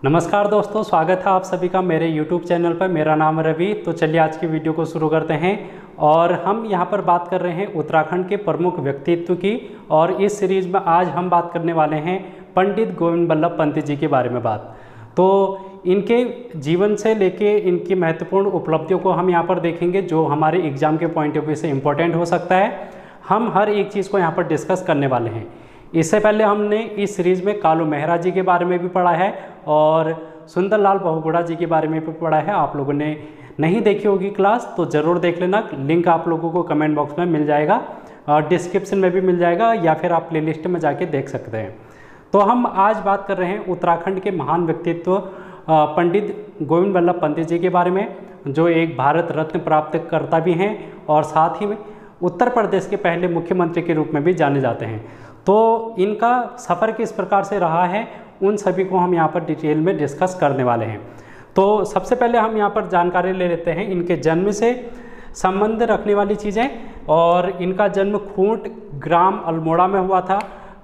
नमस्कार दोस्तों, स्वागत है आप सभी का मेरे YouTube चैनल पर। मेरा नाम है रवि। तो चलिए आज की वीडियो को शुरू करते हैं। और हम यहाँ पर बात कर रहे हैं उत्तराखंड के प्रमुख व्यक्तित्व की। और इस सीरीज़ में आज हम बात करने वाले हैं पंडित गोविंद बल्लभ पंत जी के बारे में बात। तो इनके जीवन से लेके इनकी महत्वपूर्ण उपलब्धियों को हम यहाँ पर देखेंगे, जो हमारे एग्ज़ाम के पॉइंट ऑफ व्यू से इम्पोर्टेंट हो सकता है। हम हर एक चीज़ को यहाँ पर डिस्कस करने वाले हैं। इससे पहले हमने इस सीरीज़ में कालू मेहरा जी के बारे में भी पढ़ा है और सुंदरलाल बहुगुणा जी के बारे में भी पढ़ा है। आप लोगों ने नहीं देखी होगी क्लास तो ज़रूर देख लेना। लिंक आप लोगों को कमेंट बॉक्स में मिल जाएगा और डिस्क्रिप्शन में भी मिल जाएगा, या फिर आप प्लेलिस्ट में जाके देख सकते हैं। तो हम आज बात कर रहे हैं उत्तराखंड के महान व्यक्तित्व पंडित गोविंद बल्लभ पंत जी के बारे में, जो एक भारत रत्न प्राप्त करता भी हैं और साथ ही में उत्तर प्रदेश के पहले मुख्यमंत्री के रूप में भी जाने जाते हैं। तो इनका सफ़र किस प्रकार से रहा है उन सभी को हम यहाँ पर डिटेल में डिस्कस करने वाले हैं। तो सबसे पहले हम यहाँ पर जानकारी ले लेते हैं इनके जन्म से संबंध रखने वाली चीज़ें। और इनका जन्म खूंट ग्राम अल्मोड़ा में हुआ था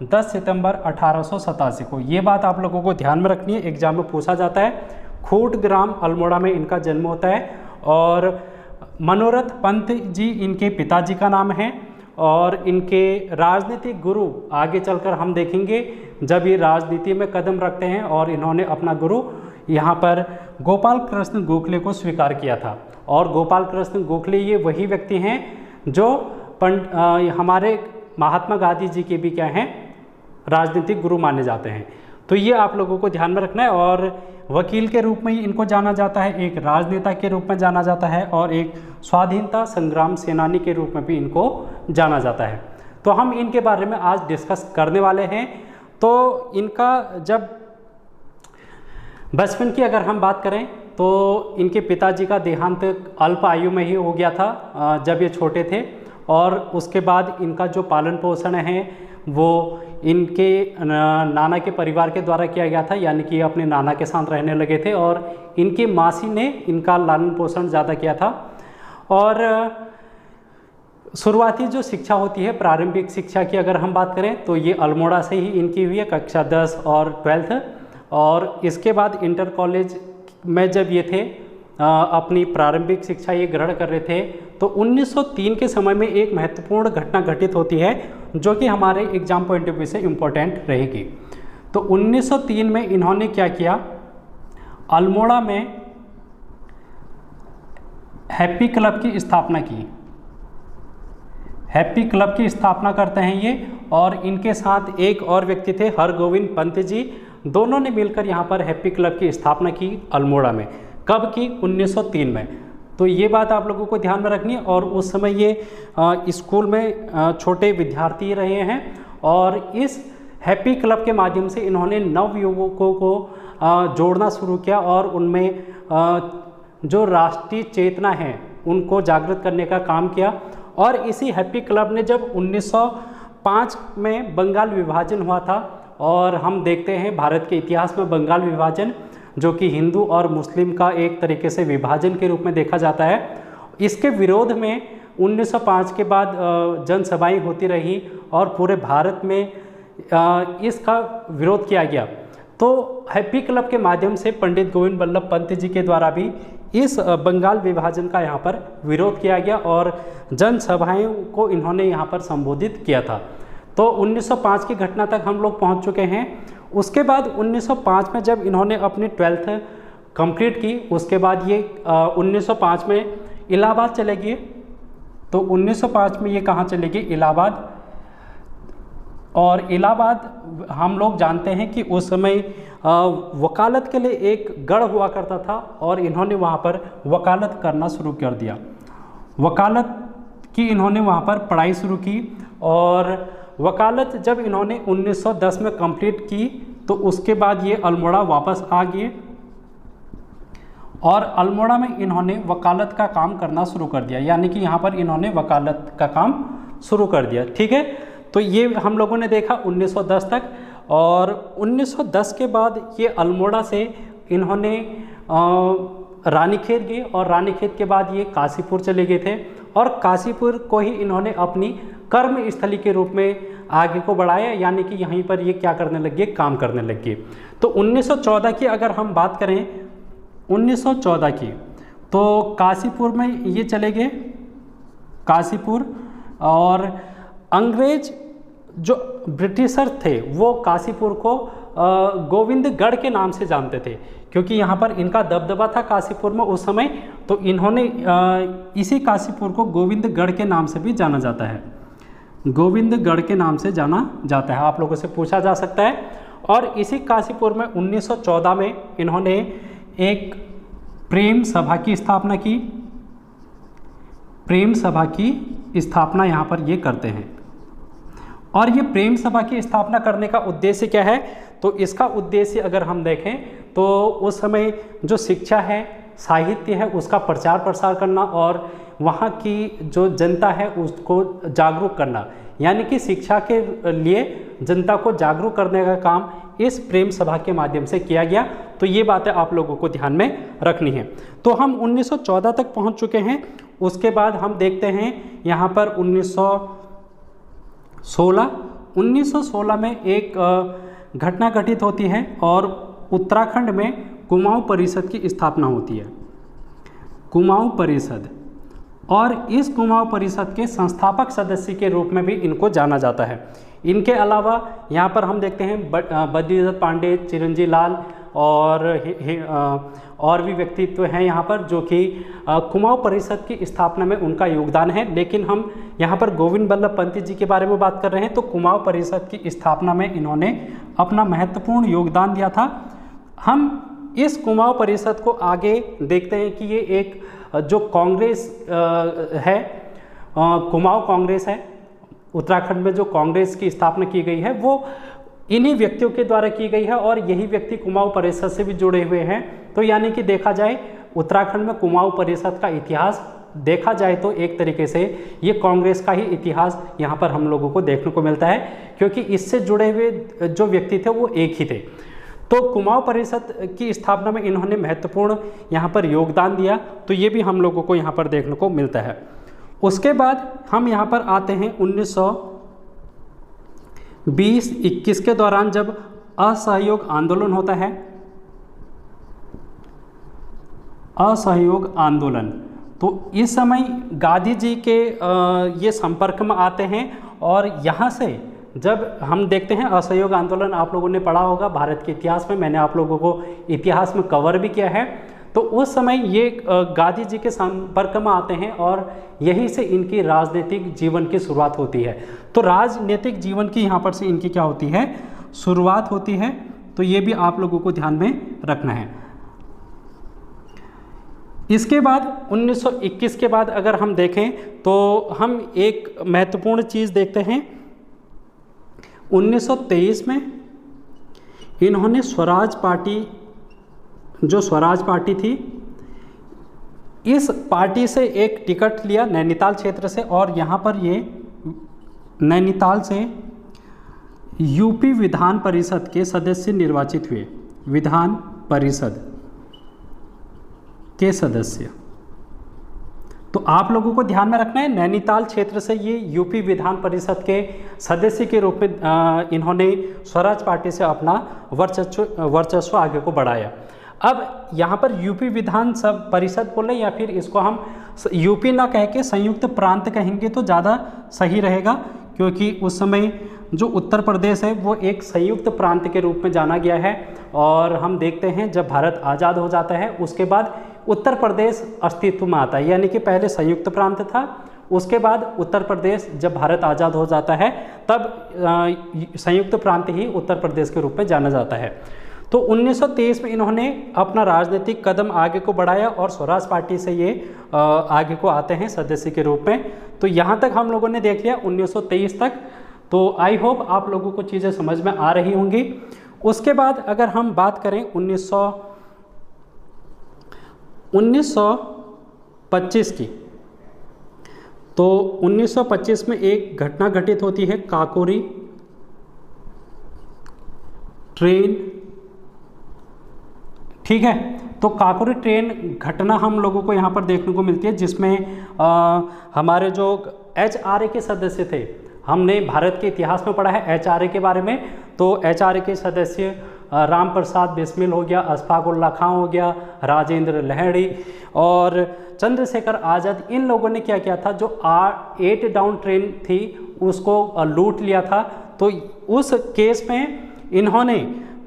10 सितंबर 1887 को। ये बात आप लोगों को ध्यान में रखनी है, एग्जाम में पूछा जाता है। खूंट ग्राम अल्मोड़ा में इनका जन्म होता है। और मनोरथ पंत जी इनके पिताजी का नाम है। और इनके राजनीतिक गुरु आगे चलकर हम देखेंगे जब ये राजनीति में कदम रखते हैं, और इन्होंने अपना गुरु यहाँ पर गोपाल कृष्ण गोखले को स्वीकार किया था। और गोपाल कृष्ण गोखले ये वही व्यक्ति हैं जो हमारे महात्मा गांधी जी के भी क्या हैं, राजनीतिक गुरु माने जाते हैं। तो ये आप लोगों को ध्यान में रखना है। और वकील के रूप में ही इनको जाना जाता है, एक राजनेता के रूप में जाना जाता है, और एक स्वाधीनता संग्राम सेनानी के रूप में भी इनको जाना जाता है। तो हम इनके बारे में आज डिस्कस करने वाले हैं। तो इनका जब बचपन की अगर हम बात करें तो इनके पिताजी का देहांत अल्प आयु में ही हो गया था जब ये छोटे थे। और उसके बाद इनका जो पालन पोषण है वो इनके नाना के परिवार के द्वारा किया गया था, यानी कि अपने नाना के साथ रहने लगे थे और इनकी मासी ने इनका लालन पोषण ज़्यादा किया था। और शुरुआती जो शिक्षा होती है, प्रारंभिक शिक्षा की अगर हम बात करें तो ये अल्मोड़ा से ही इनकी हुई है, कक्षा 10 और 12। और इसके बाद इंटर कॉलेज में जब ये थे अपनी प्रारंभिक शिक्षा ये ग्रहण कर रहे थे, तो 1903 के समय में एक महत्वपूर्ण घटना घटित होती है जो कि हमारे एग्जाम पॉइंट ऑफ व्यू से इम्पोर्टेंट रहेगी। तो 1903 में इन्होंने क्या किया, अल्मोड़ा में हैप्पी क्लब की स्थापना की। हैप्पी क्लब की स्थापना करते हैं ये, और इनके साथ एक और व्यक्ति थे हरगोविंद पंत जी। दोनों ने मिलकर यहाँ पर हैप्पी क्लब की स्थापना की अल्मोड़ा में। कब की? 1903 में। तो ये बात आप लोगों को ध्यान में रखनी है। और उस समय ये स्कूल में छोटे विद्यार्थी रहे हैं, और इस हैप्पी क्लब के माध्यम से इन्होंने नवयुवकों को जोड़ना शुरू किया और उनमें जो राष्ट्रीय चेतना है उनको जागृत करने का काम किया। और इसी हैप्पी क्लब ने जब 1905 में बंगाल विभाजन हुआ था, और हम देखते हैं भारत के इतिहास में बंगाल विभाजन जो कि हिंदू और मुस्लिम का एक तरीके से विभाजन के रूप में देखा जाता है, इसके विरोध में 1905 के बाद जनसभाएं होती रही और पूरे भारत में इसका विरोध किया गया। तो हैप्पी क्लब के माध्यम से पंडित गोविंद बल्लभ पंत जी के द्वारा भी इस बंगाल विभाजन का यहाँ पर विरोध किया गया और जनसभाएं को इन्होंने यहाँ पर संबोधित किया था। तो 1905 की घटना तक हम लोग पहुँच चुके हैं। उसके बाद 1905 में जब इन्होंने अपनी 12th कंप्लीट की, उसके बाद ये 1905 में इलाहाबाद चले गए। तो 1905 में ये कहाँ चले गए? इलाहाबाद। और इलाहाबाद हम लोग जानते हैं कि उस समय वकालत के लिए एक गढ़ हुआ करता था, और इन्होंने वहाँ पर वकालत करना शुरू कर दिया। वकालत की इन्होंने वहाँ पर पढ़ाई शुरू की। और वकालत जब इन्होंने 1910 में कंप्लीट की तो उसके बाद ये अल्मोड़ा वापस आ गए, और अल्मोड़ा में इन्होंने वकालत का काम करना शुरू कर दिया, यानी कि यहाँ पर इन्होंने वकालत का काम शुरू कर दिया। ठीक है, तो ये हम लोगों ने देखा 1910 तक। और 1910 के बाद ये अल्मोड़ा से इन्होंने रानीखेत गए, और रानीखेत के बाद ये काशीपुर चले गए थे, और काशीपुर को ही इन्होंने अपनी कर्म स्थली के रूप में आगे को बढ़ाया, यानी कि यहीं पर ये क्या करने लग गए, काम करने लग गए। तो 1914 की अगर हम बात करें 1914 की, तो काशीपुर में ये चले गए, काशीपुर। और अंग्रेज जो ब्रिटिशर थे वो काशीपुर को गोविंदगढ़ के नाम से जानते थे, क्योंकि यहाँ पर इनका दबदबा था काशीपुर में उस समय। तो इन्होंने इसी काशीपुर को गोविंदगढ़ के नाम से भी जाना जाता है, गोविंदगढ़ के नाम से जाना जाता है, आप लोगों से पूछा जा सकता है। और इसी काशीपुर में 1914 में इन्होंने एक प्रेम सभा की स्थापना की, प्रेम सभा की स्थापना यहाँ पर ये करते हैं। और ये प्रेम सभा की स्थापना करने का उद्देश्य क्या है, तो इसका उद्देश्य अगर हम देखें तो उस समय जो शिक्षा है, साहित्य है, उसका प्रचार प्रसार करना और वहाँ की जो जनता है उसको जागरूक करना, यानी कि शिक्षा के लिए जनता को जागरूक करने का काम इस प्रेम सभा के माध्यम से किया गया। तो ये बातें आप लोगों को ध्यान में रखनी है। तो हम 1914 तक पहुँच चुके हैं। उसके बाद हम देखते हैं यहाँ पर 1916 में एक घटना घटित होती है और उत्तराखंड में कुमाऊं परिषद की स्थापना होती है, कुमाऊं परिषद। और इस कुमाऊं परिषद के संस्थापक सदस्य के रूप में भी इनको जाना जाता है। इनके अलावा यहाँ पर हम देखते हैं बद्रीदत्त पांडे, चिरंजीव लाल और भी व्यक्तित्व हैं यहाँ पर जो कि कुमाऊं परिषद की स्थापना में उनका योगदान है। लेकिन हम यहाँ पर गोविंद बल्लभ पंत जी के बारे में बात कर रहे हैं, तो कुमाऊं परिषद की स्थापना में इन्होंने अपना महत्वपूर्ण योगदान दिया था। हम इस कुमाऊं परिषद को आगे देखते हैं कि ये एक जो कांग्रेस है, कुमाऊं कांग्रेस है, उत्तराखंड में जो कांग्रेस की स्थापना की गई है वो इन्हीं व्यक्तियों के द्वारा की गई है और यही व्यक्ति कुमाऊं परिषद से भी जुड़े हुए हैं। तो यानी कि देखा जाए उत्तराखंड में कुमाऊं परिषद का इतिहास देखा जाए तो एक तरीके से ये कांग्रेस का ही इतिहास यहाँ पर हम लोगों को देखने को मिलता है, क्योंकि इससे जुड़े हुए जो व्यक्ति थे वो एक ही थे। तो कुमाऊं परिषद की स्थापना में इन्होंने महत्वपूर्ण यहाँ पर योगदान दिया, तो ये भी हम लोगों को यहाँ पर देखने को मिलता है। उसके बाद हम यहाँ पर आते हैं 1920-21 के दौरान जब असहयोग आंदोलन होता है, असहयोग आंदोलन। तो इस समय गांधी जी के ये संपर्क में आते हैं और यहाँ से जब हम देखते हैं असहयोग आंदोलन, आप लोगों ने पढ़ा होगा भारत के इतिहास में, मैंने आप लोगों को इतिहास में कवर भी किया है। तो उस समय ये गांधी जी के संपर्क में आते हैं और यहीं से इनकी राजनीतिक जीवन की शुरुआत होती है। तो राजनीतिक जीवन की यहाँ पर से इनकी क्या होती है, शुरुआत होती है। तो ये भी आप लोगों को ध्यान में रखना है। इसके बाद 1921 के बाद अगर हम देखें तो हम एक महत्वपूर्ण चीज़ देखते हैं। 1923 में इन्होंने स्वराज पार्टी, जो स्वराज पार्टी थी, इस पार्टी से एक टिकट लिया नैनीताल क्षेत्र से और यहाँ पर ये नैनीताल से यूपी विधान परिषद के सदस्य निर्वाचित हुए, विधान परिषद के सदस्य। तो आप लोगों को ध्यान में रखना है, नैनीताल क्षेत्र से ये यूपी विधान परिषद के सदस्य के रूप में इन्होंने स्वराज पार्टी से अपना वर्चस्व आगे को बढ़ाया। अब यहाँ पर यूपी विधान परिषद बोले या फिर इसको हम यूपी ना कह के संयुक्त प्रांत कहेंगे तो ज़्यादा सही रहेगा, क्योंकि उस समय जो उत्तर प्रदेश है वो एक संयुक्त प्रांत के रूप में जाना गया है। और हम देखते हैं जब भारत आज़ाद हो जाता है उसके बाद उत्तर प्रदेश अस्तित्व में आता है, यानी कि पहले संयुक्त प्रांत था, उसके बाद उत्तर प्रदेश जब भारत आज़ाद हो जाता है तब संयुक्त प्रांत ही उत्तर प्रदेश के रूप में जाना जाता है। तो 1923 में इन्होंने अपना राजनीतिक कदम आगे को बढ़ाया और स्वराज पार्टी से ये आगे को आते हैं सदस्य के रूप में। तो यहाँ तक हम लोगों ने देख लिया 1923 तक। तो आई होप आप लोगों को चीज़ें समझ में आ रही होंगी। उसके बाद अगर हम बात करें 1925 की, तो 1925 में एक घटना घटित होती है, काकोरी ट्रेन। ठीक है, तो काकोरी ट्रेन घटना हम लोगों को यहाँ पर देखने को मिलती है, जिसमें हमारे जो HRA के सदस्य थे, हमने भारत के इतिहास में पढ़ा है HRA के बारे में। तो HRA के सदस्य राम प्रसाद बिस्मिल हो गया, अशफाक उल्लाह खां हो गया, राजेंद्र लहड़ी और चंद्रशेखर आज़ाद, इन लोगों ने क्या किया था, जो 8 डाउन ट्रेन थी उसको लूट लिया था। तो उस केस में इन्होंने,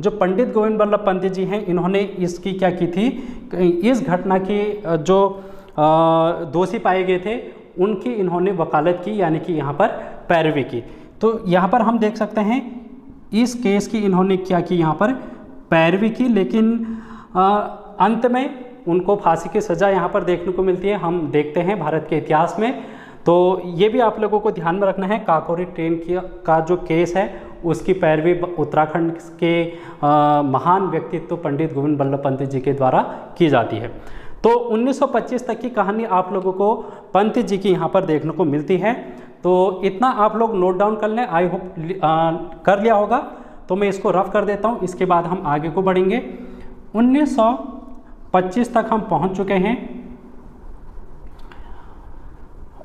जो पंडित गोविंद बल्लभ पंत जी हैं, इन्होंने इसकी क्या की थी, इस घटना की जो दोषी पाए गए थे उनकी इन्होंने वकालत की, यानी कि यहाँ पर पैरवी की। तो यहाँ पर हम देख सकते हैं इस केस की इन्होंने क्या की, यहाँ पर पैरवी की, लेकिन अंत में उनको फांसी की सज़ा यहाँ पर देखने को मिलती है। हम देखते हैं भारत के इतिहास में। तो ये भी आप लोगों को ध्यान में रखना है, काकोरी ट्रेन का जो केस है उसकी पैरवी उत्तराखंड के महान व्यक्तित्व पंडित गोविंद बल्लभ पंत जी के द्वारा की जाती है। तो 1925 तक की कहानी आप लोगों को पंत जी की यहाँ पर देखने को मिलती है। तो इतना आप लोग नोट डाउन कर लें, आई होप कर लिया होगा। तो मैं इसको रफ कर देता हूँ, इसके बाद हम आगे को बढ़ेंगे। 1925 तक हम पहुँच चुके हैं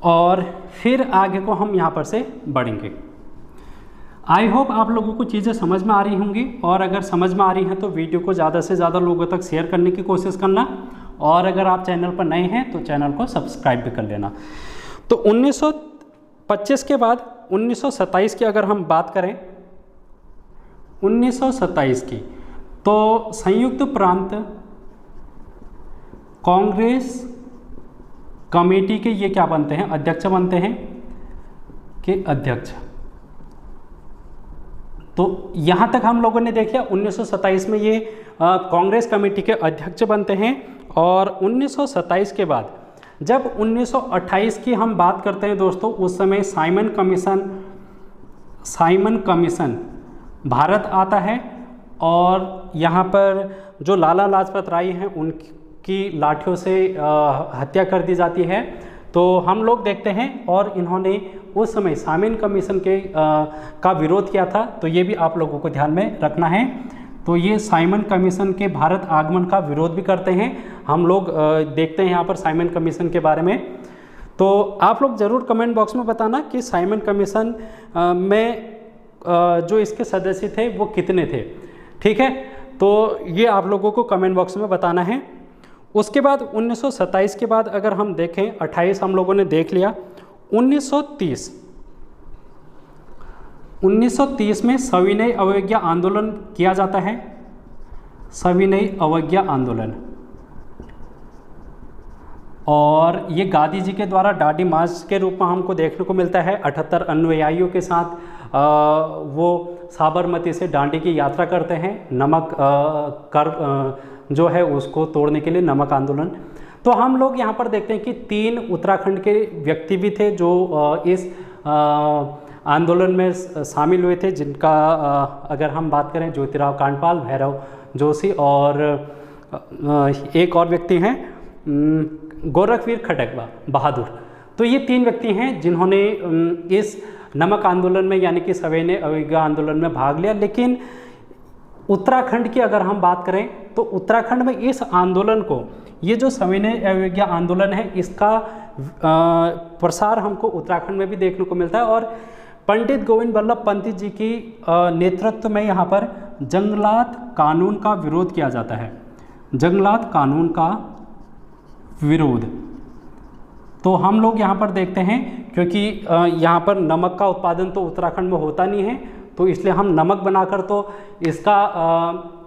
और फिर आगे को हम यहाँ पर से बढ़ेंगे। आई होप आप लोगों को चीज़ें समझ में आ रही होंगी, और अगर समझ में आ रही हैं तो वीडियो को ज़्यादा से ज़्यादा लोगों तक शेयर करने की कोशिश करना, और अगर आप चैनल पर नए हैं तो चैनल को सब्सक्राइब भी कर लेना। तो 1925 के बाद 1927 की अगर हम बात करें, 1927 की, तो संयुक्त प्रांत कांग्रेस कमेटी के ये क्या बनते हैं, अध्यक्ष बनते हैं कि अध्यक्ष। तो यहाँ तक हम लोगों ने देखा 1927 में ये कांग्रेस कमेटी के अध्यक्ष बनते हैं। और 1927 के बाद जब 1928 की हम बात करते हैं दोस्तों, उस समय साइमन कमीशन भारत आता है, और यहाँ पर जो लाला लाजपत राय हैं उनकी लाठियों से हत्या कर दी जाती है। तो हम लोग देखते हैं, और इन्होंने उस समय साइमन कमीशन के का विरोध किया था। तो ये भी आप लोगों को ध्यान में रखना है। तो ये साइमन कमीशन के भारत आगमन का विरोध भी करते हैं। हम लोग देखते हैं यहाँ पर साइमन कमीशन के बारे में। तो आप लोग ज़रूर कमेंट बॉक्स में बताना कि साइमन कमीशन में जो इसके सदस्य थे वो कितने थे, ठीक है। तो ये आप लोगों को कमेंट बॉक्स में बताना है। उसके बाद 1927 के बाद अगर हम देखें, 28 हम लोगों ने देख लिया। 1930 में सविनय अवज्ञा आंदोलन किया जाता है, सविनय अवज्ञा आंदोलन, और ये गांधी जी के द्वारा दांडी मार्च के रूप में हमको देखने को मिलता है। 78 अनुयायियों के साथ वो साबरमती से दांडी की यात्रा करते हैं, नमक जो है उसको तोड़ने के लिए, नमक आंदोलन। तो हम लोग यहाँ पर देखते हैं कि 3 उत्तराखंड के व्यक्ति भी थे जो इस आंदोलन में शामिल हुए थे, जिनका अगर हम बात करें ज्योतिराव कांडपाल, भैरव जोशी और एक और व्यक्ति हैं गोरखवीर खड़गवा बहादुर। तो ये 3 व्यक्ति हैं जिन्होंने इस नमक आंदोलन में यानी कि सविनय अवज्ञा आंदोलन में भाग लिया। लेकिन उत्तराखंड की अगर हम बात करें तो उत्तराखंड में इस आंदोलन को, ये जो सविनय अवज्ञा आंदोलन है, इसका प्रसार हमको उत्तराखंड में भी देखने को मिलता है। और पंडित गोविंद बल्लभ पंत जी की नेतृत्व में यहाँ पर जंगलात कानून का विरोध किया जाता है, जंगलात कानून का विरोध। तो हम लोग यहाँ पर देखते हैं, क्योंकि यहाँ पर नमक का उत्पादन तो उत्तराखंड में होता नहीं है, तो इसलिए हम नमक बनाकर तो इसका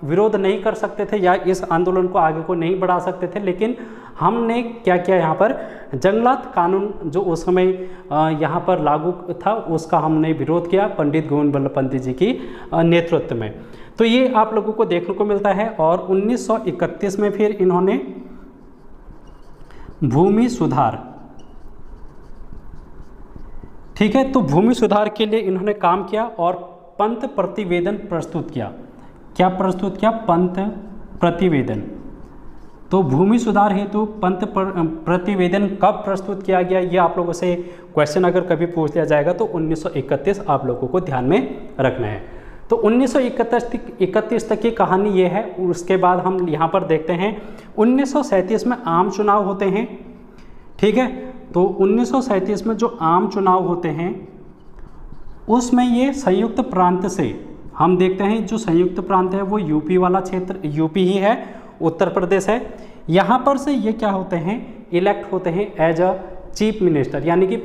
विरोध नहीं कर सकते थे या इस आंदोलन को आगे को नहीं बढ़ा सकते थे। लेकिन हमने क्या किया, यहाँ पर जंगलात कानून जो उस समय यहाँ पर लागू था उसका हमने विरोध किया पंडित गोविंद बल्लभ पंत जी की नेतृत्व में। तो ये आप लोगों को देखने को मिलता है। और 1931 में फिर इन्होंने भूमि सुधार, ठीक है, तो भूमि सुधार के लिए इन्होंने काम किया और पंत प्रतिवेदन प्रस्तुत किया। क्या प्रस्तुत किया? पंत प्रतिवेदन। तो भूमि सुधार हेतु पंत प्रतिवेदन कब प्रस्तुत किया गया, ये आप लोगों से क्वेश्चन अगर कभी पूछ लिया जाएगा तो 1931 आप लोगों को ध्यान में रखना है। तो 1931 तक की कहानी ये है। उसके बाद हम यहाँ पर देखते हैं 1937 में आम चुनाव होते हैं, ठीक है। तो 1937 में जो आम चुनाव होते हैं उसमें ये संयुक्त प्रांत से हम देखते हैं, जो संयुक्त प्रांत है वो यूपी वाला क्षेत्र, यूपी ही है, उत्तर प्रदेश है। यहाँ पर से ये क्या होते हैं, इलेक्ट होते हैं एज अ चीफ मिनिस्टर, यानी कि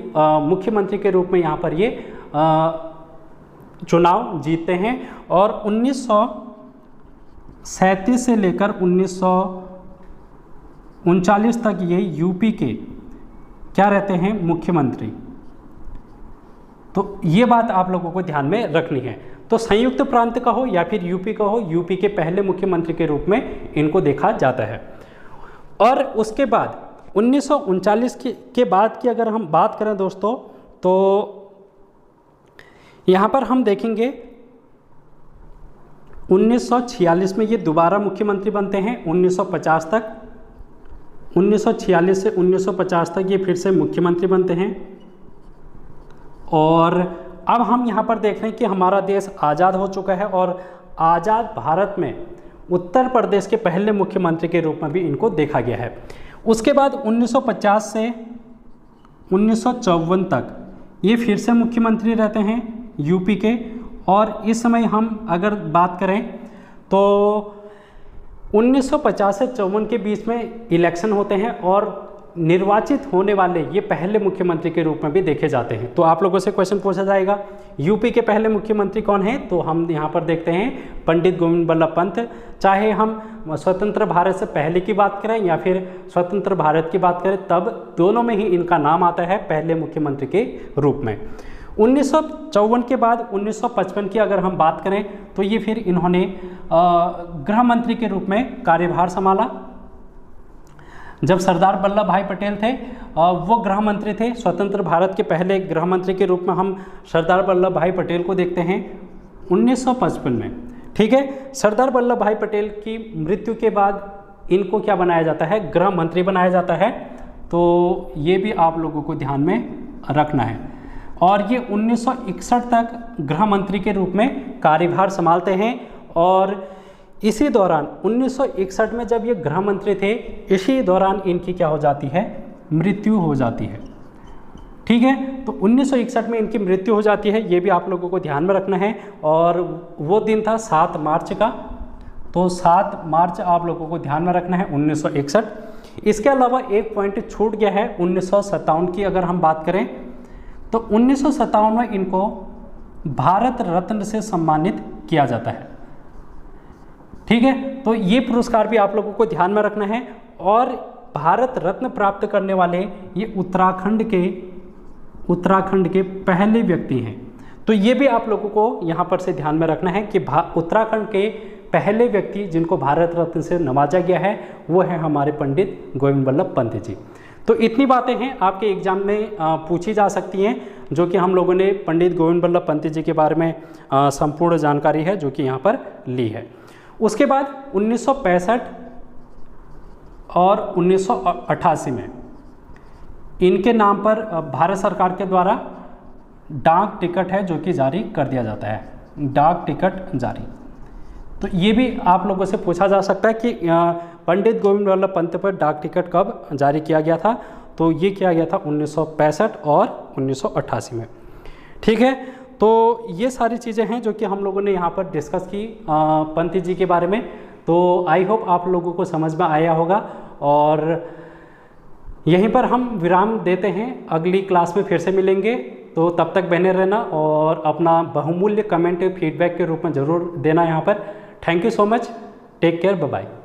मुख्यमंत्री के रूप में यहाँ पर ये चुनाव जीतते हैं। और 1937 से लेकर 1939 तक ये यूपी के क्या रहते हैं, मुख्यमंत्री। तो ये बात आप लोगों को ध्यान में रखनी है। तो संयुक्त प्रांत का हो या फिर यूपी का हो, यूपी के पहले मुख्यमंत्री के रूप में इनको देखा जाता है। और उसके बाद 1939 के बाद की अगर हम बात करें दोस्तों, तो यहाँ पर हम देखेंगे 1946 में ये दोबारा मुख्यमंत्री बनते हैं। 1950 तक, 1946 से 1950 तक ये फिर से मुख्यमंत्री बनते हैं। और अब हम यहाँ पर देख रहे हैं कि हमारा देश आज़ाद हो चुका है और आज़ाद भारत में उत्तर प्रदेश के पहले मुख्यमंत्री के रूप में भी इनको देखा गया है। उसके बाद 1950 से 1954 तक ये फिर से मुख्यमंत्री रहते हैं यूपी के। और इस समय हम अगर बात करें तो 1950 से 54 के बीच में इलेक्शन होते हैं और निर्वाचित होने वाले ये पहले मुख्यमंत्री के रूप में भी देखे जाते हैं। तो आप लोगों से क्वेश्चन पूछा जाएगा यूपी के पहले मुख्यमंत्री कौन हैं, तो हम यहाँ पर देखते हैं पंडित गोविंद बल्लभ पंत। चाहे हम स्वतंत्र भारत से पहले की बात करें या फिर स्वतंत्र भारत की बात करें, तब दोनों में ही इनका नाम आता है पहले मुख्यमंत्री के रूप में। 1954 के बाद 1955 की अगर हम बात करें तो ये फिर इन्होंने गृह मंत्री के रूप में कार्यभार संभाला। जब सरदार वल्लभ भाई पटेल थे वो गृह मंत्री थे, स्वतंत्र भारत के पहले गृह मंत्री के रूप में हम सरदार वल्लभ भाई पटेल को देखते हैं 1955 में। ठीक है, सरदार वल्लभ भाई पटेल की मृत्यु के बाद इनको क्या बनाया जाता है, गृह मंत्री बनाया जाता है। तो ये भी आप लोगों को ध्यान में रखना है। और ये 1961 तक गृह मंत्री के रूप में कार्यभार संभालते हैं। और इसी दौरान 1961 में जब ये गृह मंत्री थे, इसी दौरान इनकी क्या हो जाती है, मृत्यु हो जाती है। ठीक है, तो 1961 में इनकी मृत्यु हो जाती है, ये भी आप लोगों को ध्यान में रखना है। और वो दिन था 7 मार्च का, तो 7 मार्च आप लोगों को ध्यान में रखना है 1961। इसके अलावा एक पॉइंट छूट गया है 1957 की अगर हम बात करें तो 1957 में इनको भारत रत्न से सम्मानित किया जाता है। ठीक है, तो ये पुरस्कार भी आप लोगों को ध्यान में रखना है। और भारत रत्न प्राप्त करने वाले ये उत्तराखंड के पहले व्यक्ति हैं। तो ये भी आप लोगों को यहाँ पर से ध्यान में रखना है कि उत्तराखंड के पहले व्यक्ति जिनको भारत रत्न से नवाजा गया है वो है हमारे पंडित गोविंद बल्लभ पंत जी। तो इतनी बातें हैं आपके एग्जाम में पूछी जा सकती हैं, जो कि हम लोगों ने पंडित गोविंद बल्लभ पंत जी के बारे में संपूर्ण जानकारी है जो कि यहाँ पर ली है। उसके बाद 1965 और 1988 में इनके नाम पर भारत सरकार के द्वारा डाक टिकट है जो कि जारी कर दिया जाता है, डाक टिकट जारी। तो ये भी आप लोगों से पूछा जा सकता है कि पंडित गोविंद बल्लभ पंत पर डाक टिकट कब जारी किया गया था, तो ये किया गया था 1965 और 1988 में। ठीक है, तो ये सारी चीज़ें हैं जो कि हम लोगों ने यहाँ पर डिस्कस की पंत जी के बारे में। तो आई होप आप लोगों को समझ में आया होगा। और यहीं पर हम विराम देते हैं, अगली क्लास में फिर से मिलेंगे। तो तब तक बने रहना और अपना बहुमूल्य कमेंट फीडबैक के रूप में ज़रूर देना यहाँ पर। Thank you so much, take care, bye bye.